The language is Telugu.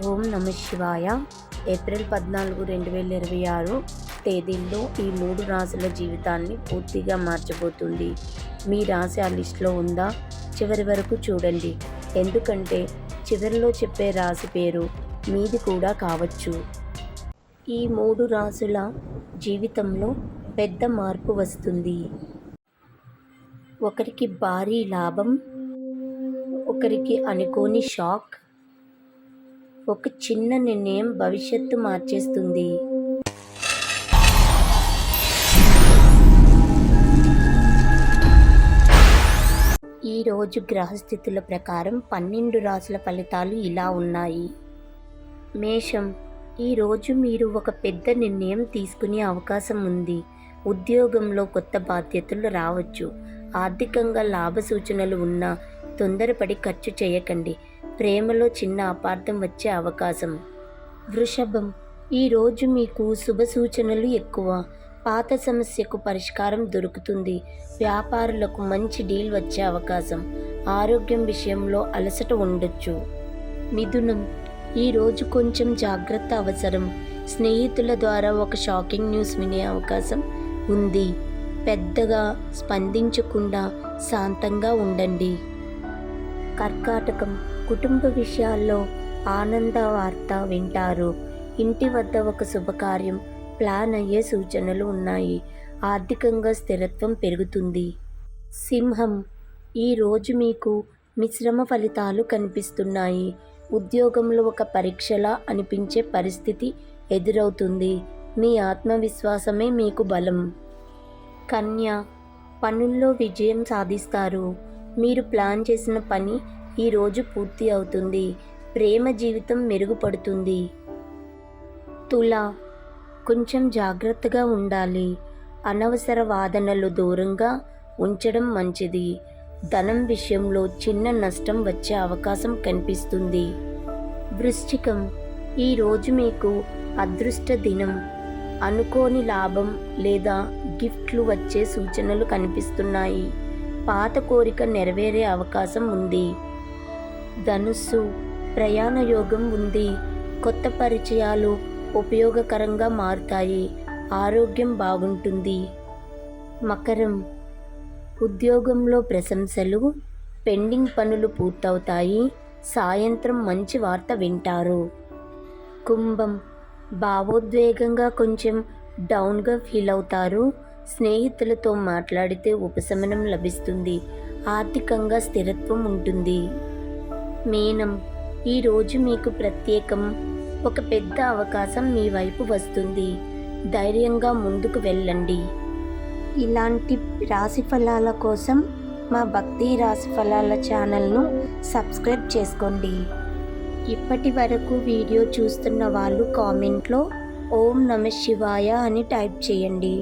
ఓం నమ శివాయ. ఏప్రిల్ 14, 2026 తేదీల్లో ఈ 3 రాశుల జీవితాన్ని పూర్తిగా మార్చబోతుంది. మీ రాశి ఆ లిస్టులో ఉందా? చివరి వరకు చూడండి, ఎందుకంటే చివరిలో చెప్పే రాశి పేరు మీది కూడా కావచ్చు. ఈ 3 రాశుల జీవితంలో పెద్ద మార్పు వస్తుంది. ఒకరికి భారీ లాభం, ఒకరికి అనుకోని షాక్, ఒక చిన్న నిర్ణయం భవిష్యత్తు మార్చేస్తుంది. ఈరోజు గ్రహస్థితుల ప్రకారం 12 రాశుల ఫలితాలు ఇలా ఉన్నాయి. మేషం, ఈరోజు మీరు ఒక పెద్ద నిర్ణయం తీసుకునే అవకాశం ఉంది. ఉద్యోగంలో కొత్త బాధ్యతలు రావచ్చు. ఆర్థికంగా లాభ సూచనలు ఉన్నా తొందరపడి ఖర్చు చేయకండి. ప్రేమలో చిన్న అపార్థం వచ్చే అవకాశం. వృషభం, ఈరోజు మీకు శుభ సూచనలు ఎక్కువ. పాత సమస్యకు పరిష్కారం దొరుకుతుంది. వ్యాపారులకు మంచి డీల్ వచ్చే అవకాశం. ఆరోగ్యం విషయంలో అలసట ఉండొచ్చు. మిథునం, ఈరోజు కొంచెం జాగ్రత్త అవసరం. స్నేహితుల ద్వారా ఒక షాకింగ్ న్యూస్ వినే అవకాశం ఉంది. పెద్దగా స్పందించకుండా శాంతంగా ఉండండి. కర్కాటకం, కుటుంబ విషయాల్లో ఆనంద వార్త వింటారు. ఇంటి వద్ద ఒక శుభకార్యం ప్లాన్ అయ్యే సూచనలు ఉన్నాయి. ఆర్థికంగా స్థిరత్వం పెరుగుతుంది. సింహం, ఈరోజు మీకు మిశ్రమ ఫలితాలు కనిపిస్తున్నాయి. ఉద్యోగంలో ఒక పరీక్షలా అనిపించే పరిస్థితి ఎదురవుతుంది. మీ ఆత్మవిశ్వాసమే మీకు బలం. కన్య, పనుల్లో విజయం సాధిస్తారు. మీరు ప్లాన్ చేసిన పని ఈరోజు పూర్తి అవుతుంది. ప్రేమ జీవితం మెరుగుపడుతుంది. తుల, కొంచెం జాగ్రత్తగా ఉండాలి. అనవసర వాదనలు దూరంగా ఉంచడం మంచిది. ధనం విషయంలో చిన్న నష్టం వచ్చే అవకాశం కనిపిస్తుంది. వృశ్చికం, ఈరోజు మీకు అదృష్ట దినం. అనుకోని లాభం లేదా గిఫ్ట్లు వచ్చే సూచనలు కనిపిస్తున్నాయి. పాత కోరిక నెరవేరే అవకాశం ఉంది. ధనుస్సు, ప్రయాణ యోగం ఉంది. కొత్త పరిచయాలు ఉపయోగకరంగా మారుతాయి. ఆరోగ్యం బాగుంటుంది. మకరం, ఉద్యోగంలో ప్రశంసలు, పెండింగ్ పనులు పూర్తవుతాయి. సాయంత్రం మంచి వార్త వింటారు. కుంభం, భావోద్వేగంగా కొంచెం డౌన్గా ఫీల్ అవుతారు. స్నేహితులతో మాట్లాడితే ఉపశమనం లభిస్తుంది. ఆర్థికంగా స్థిరత్వం ఉంటుంది. మీనం, ఈరోజు మీకు ప్రత్యేకం. ఒక పెద్ద అవకాశం మీ వైపు వస్తుంది. ధైర్యంగా ముందుకు వెళ్ళండి. ఇలాంటి రాశి ఫలాల కోసం మా భక్తి రాశి ఫలాల ఛానల్ను సబ్స్క్రైబ్ చేసుకోండి. ఇప్పటి వరకు వీడియో చూస్తున్న వాళ్ళు కామెంట్లో ఓం నమ శివాయ అని టైప్ చేయండి.